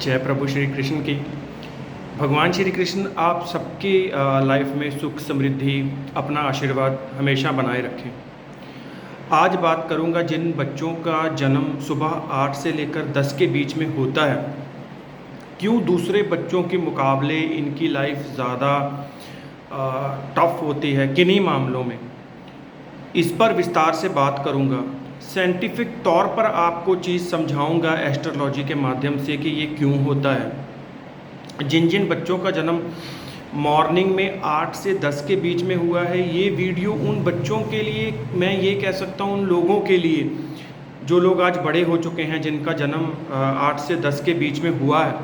जय प्रभु श्री कृष्ण की। भगवान श्री कृष्ण आप सबकी लाइफ में सुख समृद्धि अपना आशीर्वाद हमेशा बनाए रखें। आज बात करूंगा जिन बच्चों का जन्म सुबह 8 से लेकर 10 के बीच में होता है, क्यों दूसरे बच्चों के मुकाबले इनकी लाइफ ज़्यादा टफ होती है, किन्हीं मामलों में, इस पर विस्तार से बात करूंगा। साइंटिफिक तौर पर आपको चीज़ समझाऊंगा एस्ट्रोलॉजी के माध्यम से कि ये क्यों होता है। जिन जिन बच्चों का जन्म मॉर्निंग में 8 से 10 के बीच में हुआ है, ये वीडियो उन बच्चों के लिए, मैं ये कह सकता हूँ उन लोगों के लिए जो लोग आज बड़े हो चुके हैं, जिनका जन्म 8 से 10 के बीच में हुआ है।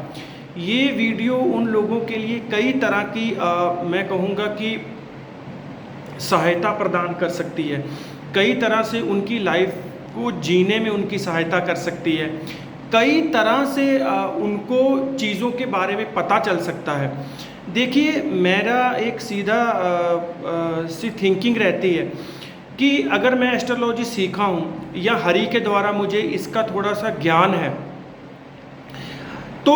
ये वीडियो उन लोगों के लिए कई तरह की मैं कहूँगा कि सहायता प्रदान कर सकती है, कई तरह से उनकी लाइफ को जीने में उनकी सहायता कर सकती है, कई तरह से उनको चीज़ों के बारे में पता चल सकता है। देखिए, मेरा एक सीधा सी थिंकिंग रहती है कि अगर मैं एस्ट्रोलॉजी सीखा हूँ या हरि के द्वारा मुझे इसका थोड़ा सा ज्ञान है, तो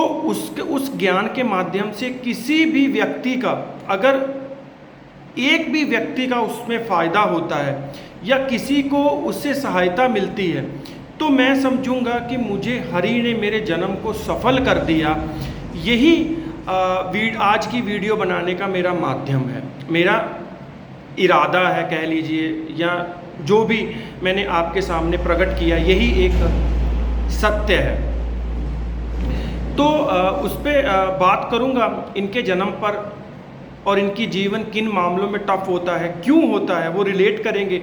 उस ज्ञान के माध्यम से किसी भी व्यक्ति का, अगर एक भी व्यक्ति का उसमें फ़ायदा होता है या किसी को उससे सहायता मिलती है, तो मैं समझूंगा कि मुझे हरि ने मेरे जन्म को सफल कर दिया। यही आज की वीडियो बनाने का मेरा माध्यम है, मेरा इरादा है कह लीजिए, या जो भी मैंने आपके सामने प्रकट किया, यही एक सत्य है। तो उस पर बात करूंगा इनके जन्म पर, और इनकी जीवन किन मामलों में टफ होता है, क्यों होता है, वो रिलेट करेंगे।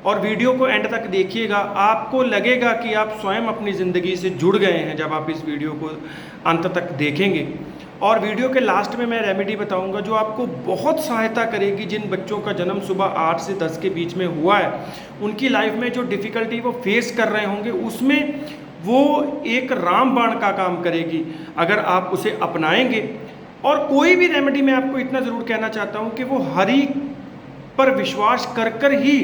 और वीडियो को एंड तक देखिएगा, आपको लगेगा कि आप स्वयं अपनी ज़िंदगी से जुड़ गए हैं जब आप इस वीडियो को अंत तक देखेंगे। और वीडियो के लास्ट में मैं रेमेडी बताऊंगा जो आपको बहुत सहायता करेगी। जिन बच्चों का जन्म सुबह 8 से 10 के बीच में हुआ है, उनकी लाइफ में जो डिफ़िकल्टी वो फेस कर रहे होंगे, उसमें वो एक रामबाण का काम करेगी अगर आप उसे अपनाएंगे। और कोई भी रेमेडी, मैं आपको इतना ज़रूर कहना चाहता हूँ कि वो हरि पर विश्वास कर कर ही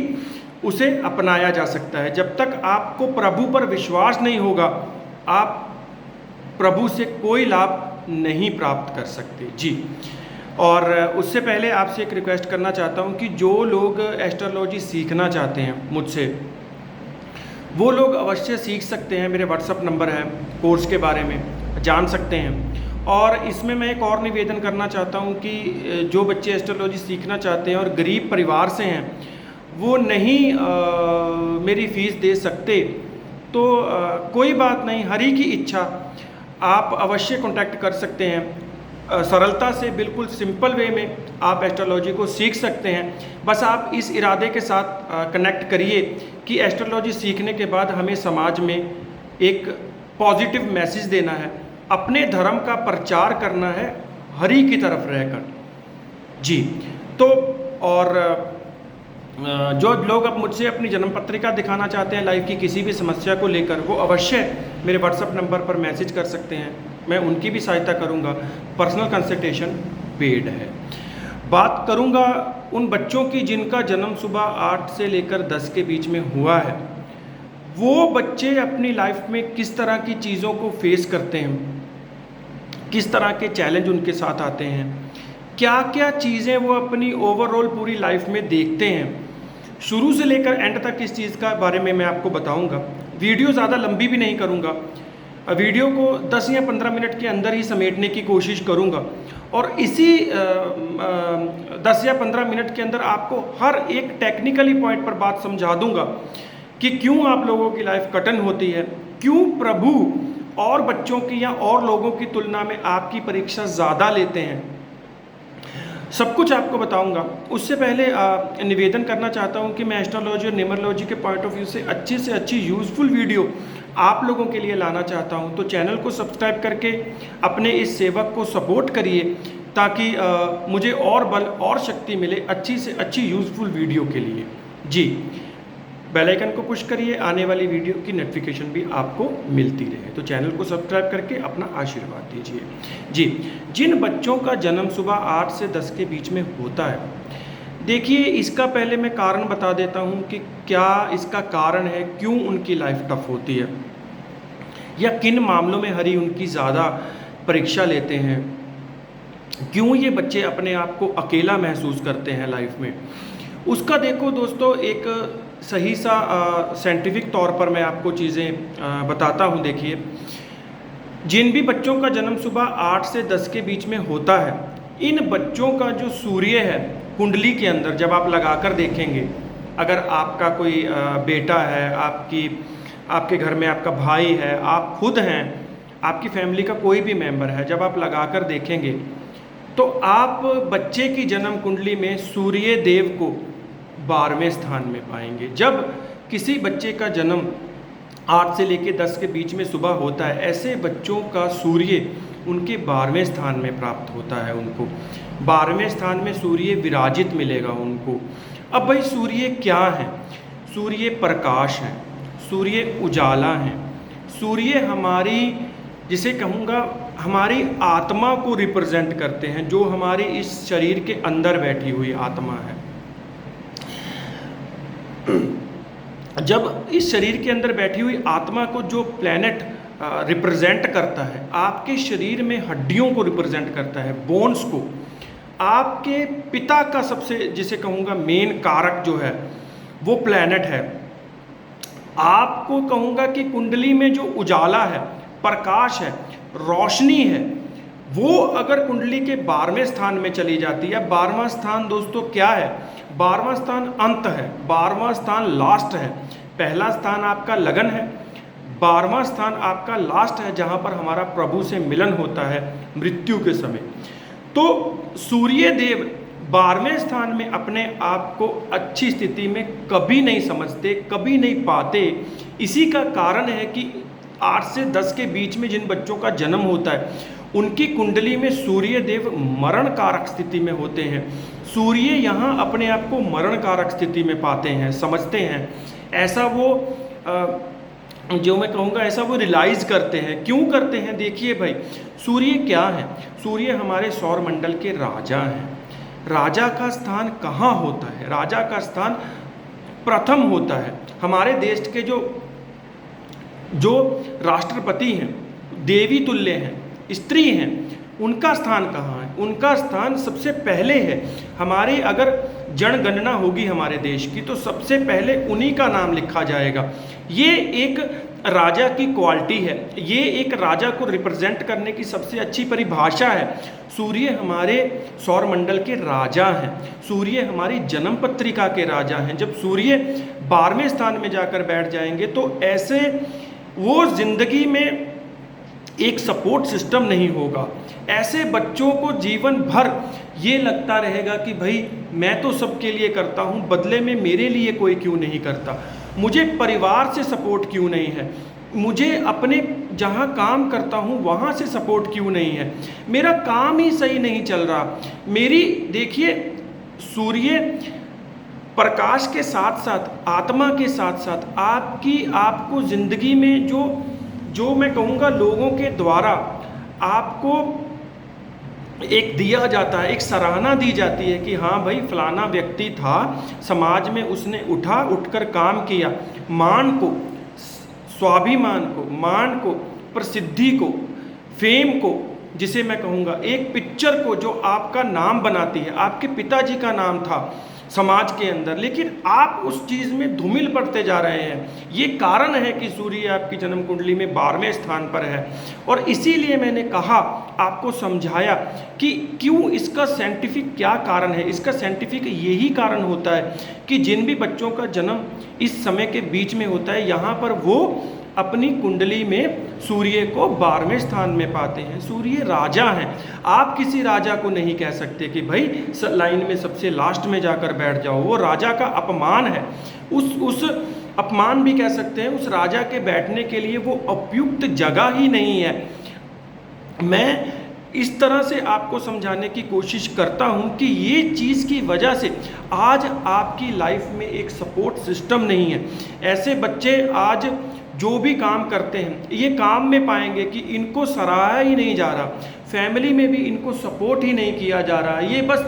उसे अपनाया जा सकता है। जब तक आपको प्रभु पर विश्वास नहीं होगा, आप प्रभु से कोई लाभ नहीं प्राप्त कर सकते जी। और उससे पहले आपसे एक रिक्वेस्ट करना चाहता हूँ कि जो लोग एस्ट्रोलॉजी सीखना चाहते हैं मुझसे, वो लोग अवश्य सीख सकते हैं। मेरे व्हाट्सअप नंबर है, कोर्स के बारे में जान सकते हैं। और इसमें मैं एक और निवेदन करना चाहता हूँ कि जो बच्चे एस्ट्रोलॉजी सीखना चाहते हैं और गरीब परिवार से हैं, वो नहीं मेरी फ़ीस दे सकते, तो कोई बात नहीं, हरि की इच्छा, आप अवश्य कांटेक्ट कर सकते हैं। सरलता से, बिल्कुल सिंपल वे में आप एस्ट्रोलॉजी को सीख सकते हैं। बस आप इस इरादे के साथ कनेक्ट करिए कि एस्ट्रोलॉजी सीखने के बाद हमें समाज में एक पॉजिटिव मैसेज देना है, अपने धर्म का प्रचार करना है हरि की तरफ रहकर जी। तो और जो लोग अब मुझसे अपनी जन्म पत्रिका दिखाना चाहते हैं लाइफ की किसी भी समस्या को लेकर, वो अवश्य मेरे व्हाट्सएप नंबर पर मैसेज कर सकते हैं, मैं उनकी भी सहायता करूंगा। पर्सनल कंसल्टेशन पेड है। बात करूंगा उन बच्चों की जिनका जन्म सुबह 8 से लेकर 10 के बीच में हुआ है। वो बच्चे अपनी लाइफ में किस तरह की चीज़ों को फेस करते हैं, किस तरह के चैलेंज उनके साथ आते हैं, क्या क्या चीज़ें वो अपनी ओवरऑल पूरी लाइफ में देखते हैं, शुरू से लेकर एंड तक इस चीज़ का बारे में मैं आपको बताऊंगा। वीडियो ज़्यादा लंबी भी नहीं करूंगा, वीडियो को 10 या 15 मिनट के अंदर ही समेटने की कोशिश करूंगा। और इसी 10 या 15 मिनट के अंदर आपको हर एक टेक्निकली पॉइंट पर बात समझा दूंगा कि क्यों आप लोगों की लाइफ कठिन होती है, क्यों प्रभु और बच्चों की या और लोगों की तुलना में आपकी परीक्षा ज़्यादा लेते हैं, सब कुछ आपको बताऊंगा। उससे पहले निवेदन करना चाहता हूं कि मैं एस्ट्रोलॉजी और न्यूमरोलॉजी के पॉइंट ऑफ व्यू से अच्छी यूज़फुल वीडियो आप लोगों के लिए लाना चाहता हूं। तो चैनल को सब्सक्राइब करके अपने इस सेवक को सपोर्ट करिए, ताकि मुझे और बल और शक्ति मिले अच्छी से अच्छी यूज़फुल वीडियो के लिए जी। बेल आइकन को पुश करिए, आने वाली वीडियो की नोटिफिकेशन भी आपको मिलती रहे। तो चैनल को सब्सक्राइब करके अपना आशीर्वाद दीजिए जी। जिन बच्चों का जन्म सुबह 8 से 10 के बीच में होता है, देखिए इसका पहले मैं कारण बता देता हूँ कि क्या इसका कारण है, क्यों उनकी लाइफ टफ होती है, या किन मामलों में हरि उनकी ज़्यादा परीक्षा लेते हैं, क्यों ये बच्चे अपने आप को अकेला महसूस करते हैं लाइफ में, उसका देखो दोस्तों एक सही सा साइंटिफिक तौर पर मैं आपको चीज़ें बताता हूँ। देखिए, जिन भी बच्चों का जन्म सुबह 8 से 10 के बीच में होता है, इन बच्चों का जो सूर्य है कुंडली के अंदर जब आप लगाकर देखेंगे, अगर आपका कोई बेटा है, आपके घर में आपका भाई है, आप खुद हैं, आपकी फैमिली का कोई भी मेंबर है, जब आप लगाकर देखेंगे तो आप बच्चे की जन्म कुंडली में सूर्य देव को 12वें स्थान में पाएंगे। जब किसी बच्चे का जन्म 8 से लेकर 10 के बीच में सुबह होता है, ऐसे बच्चों का सूर्य उनके 12वें स्थान में प्राप्त होता है। उनको 12वें स्थान में सूर्य विराजित मिलेगा उनको। अब भाई सूर्य क्या है? सूर्य प्रकाश है, सूर्य उजाला है, सूर्य हमारी, जिसे कहूँगा हमारी आत्मा को रिप्रेजेंट करते हैं, जो हमारी इस शरीर के अंदर बैठी हुई आत्मा है। जब इस शरीर के अंदर बैठी हुई आत्मा को जो प्लैनेट रिप्रेजेंट करता है, आपके शरीर में हड्डियों को रिप्रेजेंट करता है, बोन्स को, आपके पिता का सबसे, जिसे कहूँगा मेन कारक जो है वो प्लैनेट है। आपको कहूँगा कि कुंडली में जो उजाला है, प्रकाश है, रोशनी है, वो अगर कुंडली के 12वें स्थान में चली जाती है। 12वां स्थान दोस्तों क्या है? 12वां स्थान अंत है, 12वां स्थान लास्ट है। पहला स्थान आपका लगन है, 12वां स्थान आपका लास्ट है, जहाँ पर हमारा प्रभु से मिलन होता है मृत्यु के समय। तो सूर्य देव 12वें स्थान में अपने आप को अच्छी स्थिति में कभी नहीं समझते, कभी नहीं पाते। इसी का कारण है कि 8 से 10 के बीच में जिन बच्चों का जन्म होता है, उनकी कुंडली में सूर्य देव मरण कारक स्थिति में होते हैं। सूर्य यहाँ अपने आप को मरण कारक स्थिति में पाते हैं, समझते हैं, ऐसा वो जो मैं कहूँगा ऐसा वो रियलाइज़ करते हैं। क्यों करते हैं? देखिए भाई, सूर्य क्या है? सूर्य हमारे सौर मंडल के राजा हैं। राजा का स्थान कहाँ होता है? राजा का स्थान प्रथम होता है। हमारे देश के जो राष्ट्रपति हैं, देवी तुल्य हैं, स्त्री हैं, उनका स्थान कहाँ है? उनका स्थान सबसे पहले है। हमारी अगर जनगणना होगी हमारे देश की, तो सबसे पहले उन्हीं का नाम लिखा जाएगा। ये एक राजा की क्वालिटी है, ये एक राजा को रिप्रेजेंट करने की सबसे अच्छी परिभाषा है। सूर्य हमारे सौर मंडल के राजा हैं, सूर्य हमारी जन्म पत्रिका के राजा हैं। जब सूर्य 12वें स्थान में जाकर बैठ जाएंगे तो ऐसे वो जिंदगी में एक सपोर्ट सिस्टम नहीं होगा। ऐसे बच्चों को जीवन भर ये लगता रहेगा कि भाई मैं तो सबके लिए करता हूँ, बदले में मेरे लिए कोई क्यों नहीं करता, मुझे परिवार से सपोर्ट क्यों नहीं है, मुझे अपने जहाँ काम करता हूँ वहाँ से सपोर्ट क्यों नहीं है, मेरा काम ही सही नहीं चल रहा। मेरी देखिए, सूर्य प्रकाश के साथ साथ, आत्मा के साथ साथ आपको ज़िंदगी में जो मैं कहूँगा लोगों के द्वारा आपको एक दिया जाता है, एक सराहना दी जाती है कि हाँ भाई फलाना व्यक्ति था, समाज में उसने उठकर काम किया। मान को, स्वाभिमान को, मान को, प्रसिद्धि को, फेम को, जिसे मैं कहूँगा एक पिक्चर को जो आपका नाम बनाती है। आपके पिताजी का नाम था समाज के अंदर, लेकिन आप उस चीज़ में धूमिल पड़ते जा रहे हैं। ये कारण है कि सूर्य आपकी जन्म कुंडली में 12वें स्थान पर है। और इसीलिए मैंने कहा, आपको समझाया कि क्यों, इसका साइंटिफिक क्या कारण है। इसका साइंटिफिक यही कारण होता है कि जिन भी बच्चों का जन्म इस समय के बीच में होता है, यहाँ पर वो अपनी कुंडली में सूर्य को 12वें स्थान में पाते हैं। सूर्य राजा हैं। आप किसी राजा को नहीं कह सकते कि भाई लाइन में सबसे लास्ट में जाकर बैठ जाओ, वो राजा का अपमान है। उस अपमान भी कह सकते हैं, उस राजा के बैठने के लिए वो उपयुक्त जगह ही नहीं है। मैं इस तरह से आपको समझाने की कोशिश करता हूं कि ये चीज़ की वजह से आज आपकी लाइफ में एक सपोर्ट सिस्टम नहीं है। ऐसे बच्चे आज जो भी काम करते हैं, ये काम में पाएंगे कि इनको सराहा ही नहीं जा रहा, फैमिली में भी इनको सपोर्ट ही नहीं किया जा रहा। ये बस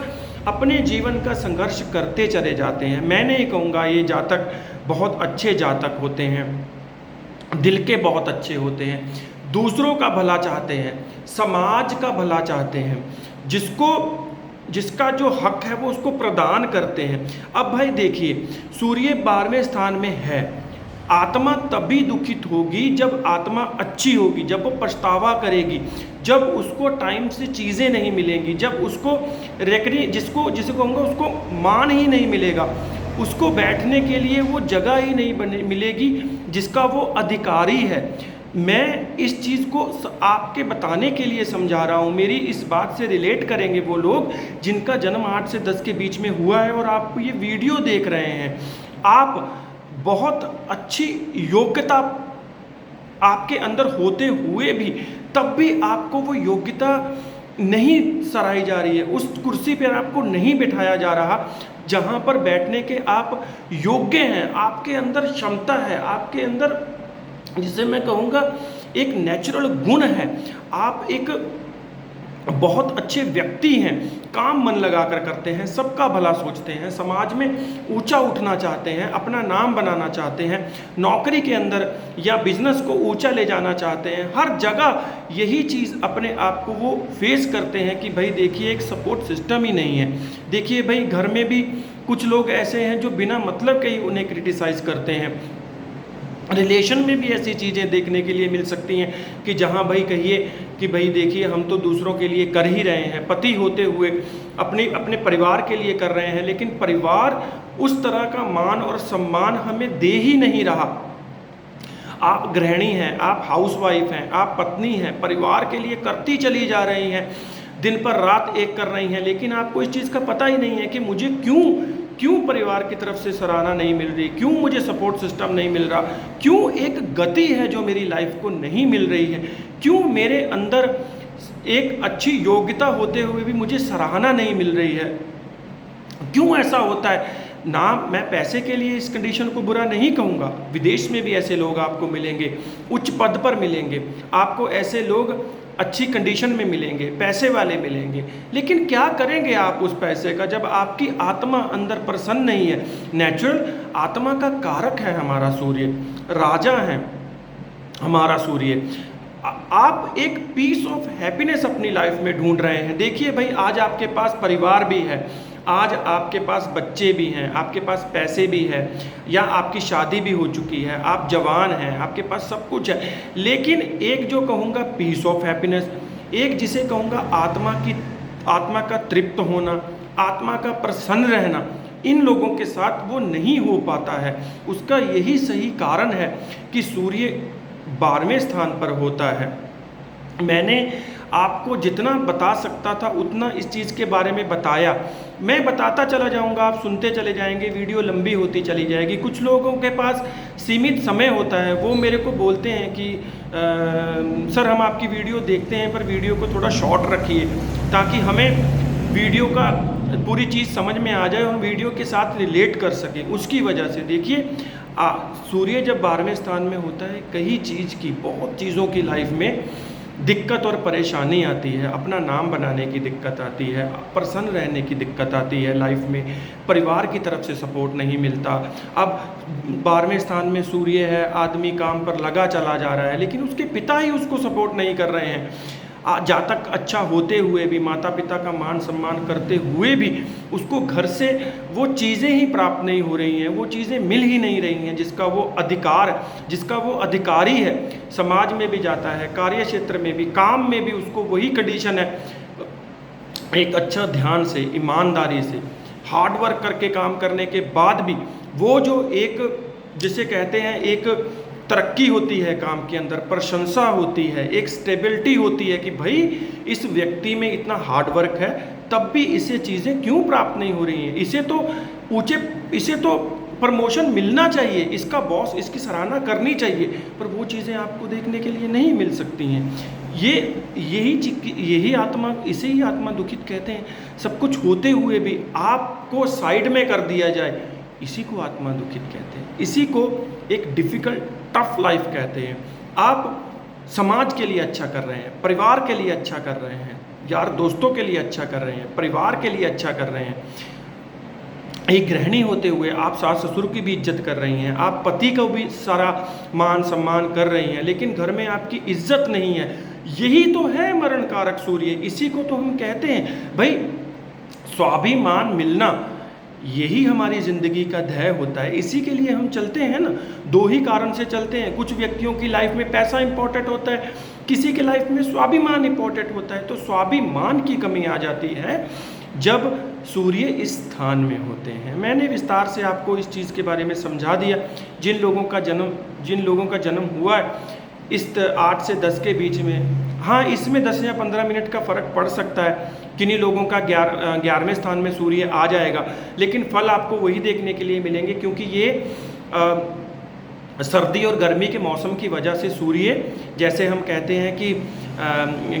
अपने जीवन का संघर्ष करते चले जाते हैं। मैं नहीं कहूँगा ये जातक बहुत अच्छे जातक होते हैं, दिल के बहुत अच्छे होते हैं। दूसरों का भला चाहते हैं, समाज का भला चाहते हैं, जिसका जो हक है वो उसको प्रदान करते हैं। अब भाई देखिए, सूर्य 12वें स्थान में है। आत्मा तभी दुखित होगी जब आत्मा अच्छी होगी, जब वो पछतावा करेगी, जब उसको टाइम से चीज़ें नहीं मिलेंगी, जब उसको जिसे कहूँगा उसको मान ही नहीं मिलेगा, उसको बैठने के लिए वो जगह ही नहीं मिलेगी जिसका वो अधिकारी है। मैं इस चीज़ को आपके बताने के लिए समझा रहा हूँ। मेरी इस बात से रिलेट करेंगे वो लोग जिनका जन्म 8 से 10 के बीच में हुआ है और आप ये वीडियो देख रहे हैं। आप बहुत अच्छी योग्यता आपके अंदर होते हुए भी तब भी आपको वो योग्यता नहीं सराही जा रही है, उस कुर्सी पर आपको नहीं बिठाया जा रहा जहाँ पर बैठने के आप योग्य हैं। आपके अंदर क्षमता है, आपके अंदर जिसे मैं कहूँगा एक नेचुरल गुण है, आप एक बहुत अच्छे व्यक्ति हैं, काम मन लगाकर करते हैं, सबका भला सोचते हैं, समाज में ऊंचा उठना चाहते हैं, अपना नाम बनाना चाहते हैं, नौकरी के अंदर या बिजनेस को ऊंचा ले जाना चाहते हैं। हर जगह यही चीज़ अपने आप को वो फेस करते हैं कि भाई देखिए एक सपोर्ट सिस्टम ही नहीं है। देखिए भाई घर में भी कुछ लोग ऐसे हैं जो बिना मतलब के ही उन्हें क्रिटिसाइज़ करते हैं। रिलेशन में भी ऐसी चीज़ें देखने के लिए मिल सकती हैं कि जहाँ भाई कहिए कि भाई देखिए हम तो दूसरों के लिए कर ही रहे हैं, पति होते हुए अपने परिवार के लिए कर रहे हैं, लेकिन परिवार उस तरह का मान और सम्मान हमें दे ही नहीं रहा। आप गृहिणी हैं, आप हाउसवाइफ हैं, आप पत्नी हैं, परिवार के लिए करती चली जा रही हैं, दिन पर रात एक कर रही हैं, लेकिन आपको इस चीज़ का पता ही नहीं है कि मुझे क्यों परिवार की तरफ से सराहना नहीं मिल रही, क्यों मुझे सपोर्ट सिस्टम नहीं मिल रहा, क्यों एक गति है जो मेरी लाइफ को नहीं मिल रही है, क्यों मेरे अंदर एक अच्छी योग्यता होते हुए भी मुझे सराहना नहीं मिल रही है, क्यों ऐसा होता है। ना मैं पैसे के लिए इस कंडीशन को बुरा नहीं कहूँगा, विदेश में भी ऐसे लोग आपको मिलेंगे, उच्च पद पर मिलेंगे, आपको ऐसे लोग अच्छी कंडीशन में मिलेंगे, पैसे वाले मिलेंगे, लेकिन क्या करेंगे आप उस पैसे का जब आपकी आत्मा अंदर प्रसन्न नहीं है। नेचुरल आत्मा का कारक है हमारा सूर्य, राजा है हमारा सूर्य। आप एक पीस ऑफ हैप्पीनेस अपनी लाइफ में ढूंढ रहे हैं। देखिए भाई आज आपके पास परिवार भी है, आज आपके पास बच्चे भी हैं, आपके पास पैसे भी है, या आपकी शादी भी हो चुकी है, आप जवान हैं, आपके पास सब कुछ है, लेकिन एक जो कहूँगा पीस ऑफ हैप्पीनेस, एक जिसे कहूँगा आत्मा का तृप्त होना, आत्मा का प्रसन्न रहना, इन लोगों के साथ वो नहीं हो पाता है। उसका यही सही कारण है कि सूर्य 12वें स्थान पर होता है। मैंने आपको जितना बता सकता था उतना इस चीज़ के बारे में बताया। मैं बताता चला जाऊंगा, आप सुनते चले जाएंगे, वीडियो लंबी होती चली जाएगी। कुछ लोगों के पास सीमित समय होता है, वो मेरे को बोलते हैं कि सर हम आपकी वीडियो देखते हैं पर वीडियो को थोड़ा शॉर्ट रखिए ताकि हमें वीडियो का पूरी चीज़ समझ में आ जाए और वीडियो के साथ रिलेट कर सकें। उसकी वजह से देखिए सूर्य जब 12वें स्थान में होता है, कई चीज़ की बहुत चीज़ों की लाइफ में दिक्कत और परेशानी आती है, अपना नाम बनाने की दिक्कत आती है, प्रसन्न रहने की दिक्कत आती है लाइफ में, परिवार की तरफ से सपोर्ट नहीं मिलता। अब 12वें स्थान में सूर्य है, आदमी काम पर लगा चला जा रहा है लेकिन उसके पिता ही उसको सपोर्ट नहीं कर रहे हैं। जातक अच्छा होते हुए भी, माता पिता का मान सम्मान करते हुए भी उसको घर से वो चीज़ें ही प्राप्त नहीं हो रही हैं, वो चीज़ें मिल ही नहीं रही हैं जिसका वो अधिकारी है। समाज में भी जाता है, कार्य क्षेत्र में भी, काम में भी उसको वही कंडीशन है। एक अच्छा ध्यान से, ईमानदारी से, हार्ड वर्क करके काम करने के बाद भी वो जो एक जिसे कहते हैं एक तरक्की होती है काम के अंदर, प्रशंसा होती है, एक स्टेबिलिटी होती है कि भाई इस व्यक्ति में इतना हार्ड वर्क है तब भी इसे चीज़ें क्यों प्राप्त नहीं हो रही हैं, इसे तो प्रमोशन मिलना चाहिए, इसका बॉस इसकी सराहना करनी चाहिए, पर वो चीज़ें आपको देखने के लिए नहीं मिल सकती हैं। यही आत्मा, इसे ही आत्मा दुखित कहते हैं। सब कुछ होते हुए भी आपको साइड में कर दिया जाए, इसी को आत्मा दुखित कहते हैं। इसी को एक डिफ़िकल्ट टफ लाइफ कहते हैं। आप समाज के लिए अच्छा कर रहे हैं, परिवार के लिए अच्छा कर रहे हैं, यार दोस्तों के लिए अच्छा कर रहे हैं, परिवार के लिए अच्छा कर रहे हैं, एक गृहिणी होते हुए आप सास ससुर की भी इज्जत कर रही हैं, आप पति को भी सारा मान सम्मान कर रही हैं, लेकिन घर में आपकी इज्जत नहीं है। यही तो है मरण कारक सूर्य। इसी को तो हम कहते हैं भाई, स्वाभिमान मिलना, यही हमारी ज़िंदगी का ध्येय होता है। इसी के लिए हम चलते हैं ना, दो ही कारण से चलते हैं। कुछ व्यक्तियों की लाइफ में पैसा इंपॉर्टेंट होता है, किसी के लाइफ में स्वाभिमान इंपॉर्टेंट होता है। तो स्वाभिमान की कमी आ जाती है जब सूर्य इस स्थान में होते हैं। मैंने विस्तार से आपको इस चीज़ के बारे में समझा दिया। जिन लोगों का जन्म हुआ है इस 8 से 10 के बीच में, हाँ इसमें 10 या 15 मिनट का फ़र्क पड़ सकता है। किन्हीं लोगों का 11वें स्थान में सूर्य आ जाएगा, लेकिन फल आपको वही देखने के लिए मिलेंगे, क्योंकि ये सर्दी और गर्मी के मौसम की वजह से सूर्य, जैसे हम कहते हैं कि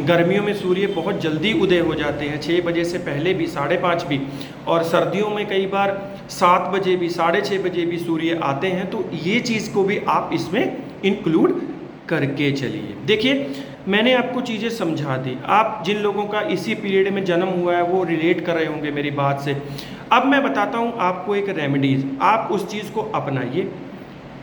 गर्मियों में सूर्य बहुत जल्दी उदय हो जाते हैं, 6 बजे से पहले भी, 5:30 भी, और सर्दियों में कई बार 7 बजे भी, 6:30 बजे भी सूर्य आते हैं। तो ये चीज़ को भी आप इसमें इंक्लूड करके चलिए। देखिए, मैंने आपको चीज़ें समझा दी। आप जिन लोगों का इसी पीरियड में जन्म हुआ है वो रिलेट कर रहे होंगे मेरी बात से। अब मैं बताता हूँ आपको एक रेमेडीज़, आप उस चीज़ को अपनाइए।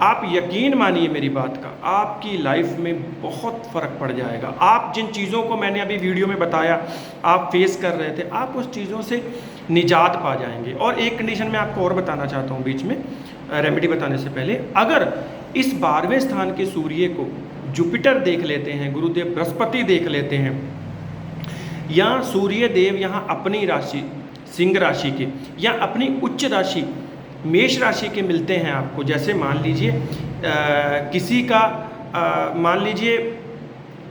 आप यकीन मानिए मेरी बात का, आपकी लाइफ में बहुत फ़र्क पड़ जाएगा। आप जिन चीज़ों को मैंने अभी वीडियो में बताया आप फेस कर रहे थे, आप उस चीज़ों से निजात पा जाएंगे। और एक कंडीशन मैं आपको और बताना चाहता हूँ बीच में, रेमेडी बताने से पहले। अगर इस 12वें स्थान के सूर्य को जुपिटर देख लेते हैं, गुरुदेव बृहस्पति देख लेते हैं, या सूर्य देव यहाँ अपनी राशि सिंह राशि के या अपनी उच्च राशि मेष राशि के मिलते हैं आपको, जैसे मान लीजिए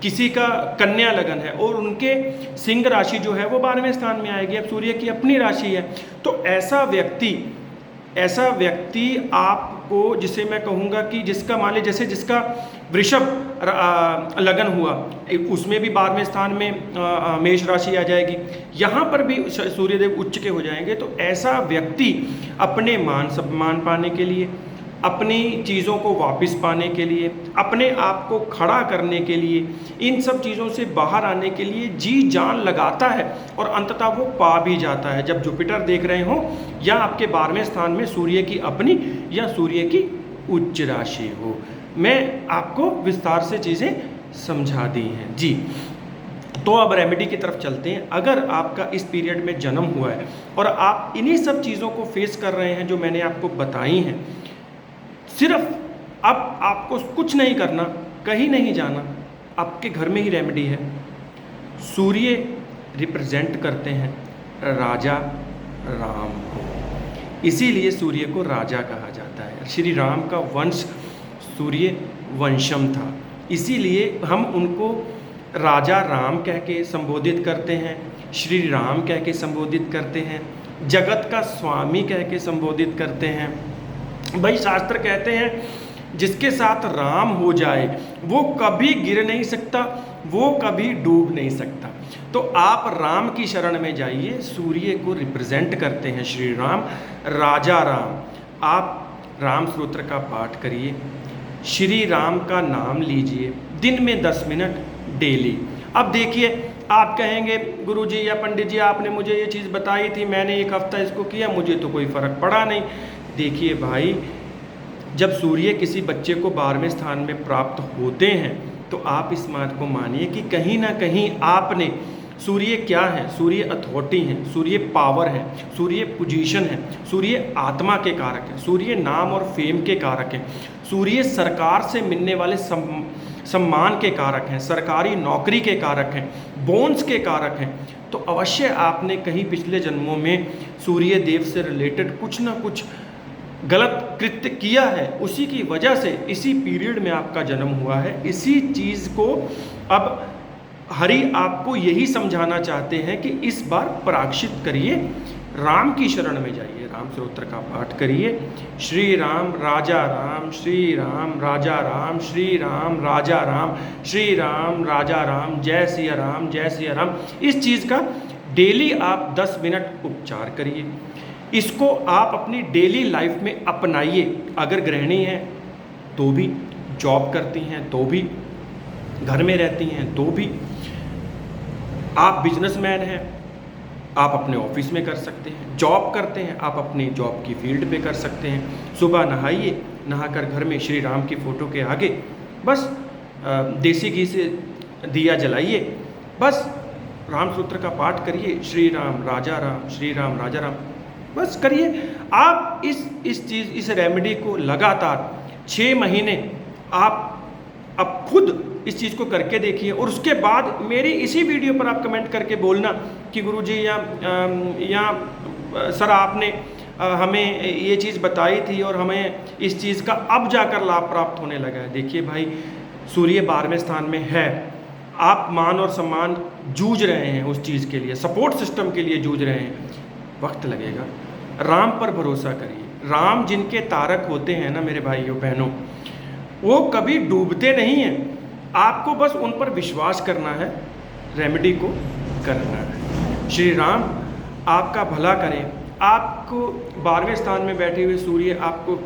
किसी का कन्या लगन है और उनके सिंह राशि जो है वो 12वें स्थान में आएगी। अब सूर्य की अपनी राशि है, तो ऐसा व्यक्ति आपको, जिसे मैं कहूँगा कि जिसका मान लीजिए जैसे जिसका वृषभ लगन हुआ, उसमें भी 12वें स्थान में मेष राशि आ जाएगी, यहाँ पर भी सूर्यदेव उच्च के हो जाएंगे। तो ऐसा व्यक्ति अपने मान सम्मान पाने के लिए, अपनी चीज़ों को वापस पाने के लिए, अपने आप को खड़ा करने के लिए, इन सब चीज़ों से बाहर आने के लिए जी जान लगाता है और अंततः वो पा भी जाता है। जब जुपिटर देख रहे हो या आपके 12वें स्थान में सूर्य की अपनी या सूर्य की उच्च राशि हो। मैं आपको विस्तार से चीज़ें समझा दी हैं जी। तो अब रेमेडी की तरफ चलते हैं। अगर आपका इस पीरियड में जन्म हुआ है और आप इन्हीं सब चीज़ों को फेस कर रहे हैं जो मैंने आपको बताई हैं, सिर्फ अब आपको कुछ नहीं करना, कहीं नहीं जाना, आपके घर में ही रेमेडी है। सूर्य रिप्रेजेंट करते हैं राजा राम को, इसीलिए सूर्य को राजा कहा जाता है। श्री राम का वंश सूर्य वंशम था, इसीलिए हम उनको राजा राम कह के संबोधित करते हैं, श्री राम कह के संबोधित करते हैं, जगत का स्वामी कह के संबोधित करते हैं। भाई शास्त्र कहते हैं जिसके साथ राम हो जाए वो कभी गिर नहीं सकता, वो कभी डूब नहीं सकता। तो आप राम की शरण में जाइए। सूर्य को रिप्रेजेंट करते हैं श्री राम, राजा राम। आप राम स्तोत्र का पाठ करिए, श्री राम का नाम लीजिए दिन में 10 मिनट डेली। अब देखिए, आप कहेंगे गुरुजी या पंडित जी आपने मुझे ये चीज़ बताई थी, मैंने 1 हफ्ता इसको किया, मुझे तो कोई फ़र्क पड़ा नहीं। देखिए भाई, जब सूर्य किसी बच्चे को 12वें स्थान में प्राप्त होते हैं तो आप इस बात को मानिए कि कहीं ना कहीं आपने, सूर्य क्या है, सूर्य अथॉरिटी है, सूर्य पावर है, सूर्य पोजीशन है, सूर्य आत्मा के कारक है, सूर्य नाम और फेम के कारक है, सूर्य सरकार से मिलने वाले सम्मान के कारक हैं, सरकारी नौकरी के कारक हैं, बोन्स के कारक हैं। तो अवश्य आपने कहीं पिछले जन्मों में सूर्य देव से रिलेटेड कुछ ना कुछ गलत कृत्य किया है, उसी की वजह से इसी पीरियड में आपका जन्म हुआ है। इसी चीज़ को अब हरि आपको यही समझाना चाहते हैं कि इस बार प्रायश्चित करिए, राम की शरण में जाइए, राम स्तोत्र का पाठ करिए। श्री राम राजा राम, श्री राम राजा राम, श्री राम राजा राम, श्री राम राजा राम, जय सिया राम, जय सिया राम। इस चीज़ का डेली आप 10 मिनट उपचार करिए। इसको आप अपनी डेली लाइफ में अपनाइए। अगर गृहिणी हैं तो भी, जॉब करती हैं तो भी, घर में रहती हैं तो भी, आप बिजनेसमैन हैं आप अपने ऑफिस में कर सकते हैं, जॉब करते हैं आप अपनी जॉब की फील्ड पे कर सकते हैं। सुबह नहाइए, नहाकर घर में श्री राम की फ़ोटो के आगे बस देसी घी से दिया जलाइए, बस राम सूत्र का पाठ करिए, श्री राम राजा राम, श्री राम राजा राम, बस करिए। आप इस रेमेडी को लगातार 6 महीने आप अब खुद इस चीज़ को करके देखिए, और उसके बाद मेरी इसी वीडियो पर आप कमेंट करके बोलना कि गुरुजी या सर आपने हमें ये चीज़ बताई थी और हमें इस चीज़ का अब जाकर लाभ प्राप्त होने लगा है। देखिए भाई, सूर्य 12वें स्थान में है, आप मान और सम्मान जूझ रहे हैं उस चीज़ के लिए, सपोर्ट सिस्टम के लिए जूझ रहे हैं, वक्त लगेगा। राम पर भरोसा करिए। राम जिनके तारक होते हैं ना मेरे भाइयों बहनों, वो कभी डूबते नहीं हैं। आपको बस उन पर विश्वास करना है, रेमेडी को करना है। श्री राम आपका भला करें, आपको 12वें स्थान में बैठे हुए सूर्य आपको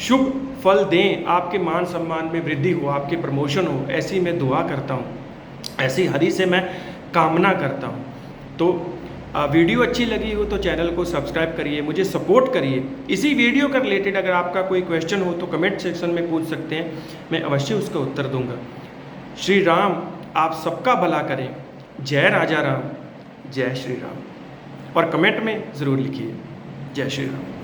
शुभ फल दें, आपके मान सम्मान में वृद्धि हो, आपके प्रमोशन हो, ऐसी मैं दुआ करता हूँ, ऐसी हरी से मैं कामना करता हूँ। तो वीडियो अच्छी लगी हो तो चैनल को सब्सक्राइब करिए, मुझे सपोर्ट करिए। इसी वीडियो का रिलेटेड अगर आपका कोई क्वेश्चन हो तो कमेंट सेक्शन में पूछ सकते हैं, मैं अवश्य उसका उत्तर दूंगा। श्री राम आप सबका भला करें। जय राजा राम, जय श्री राम। और कमेंट में ज़रूर लिखिए जय श्री राम।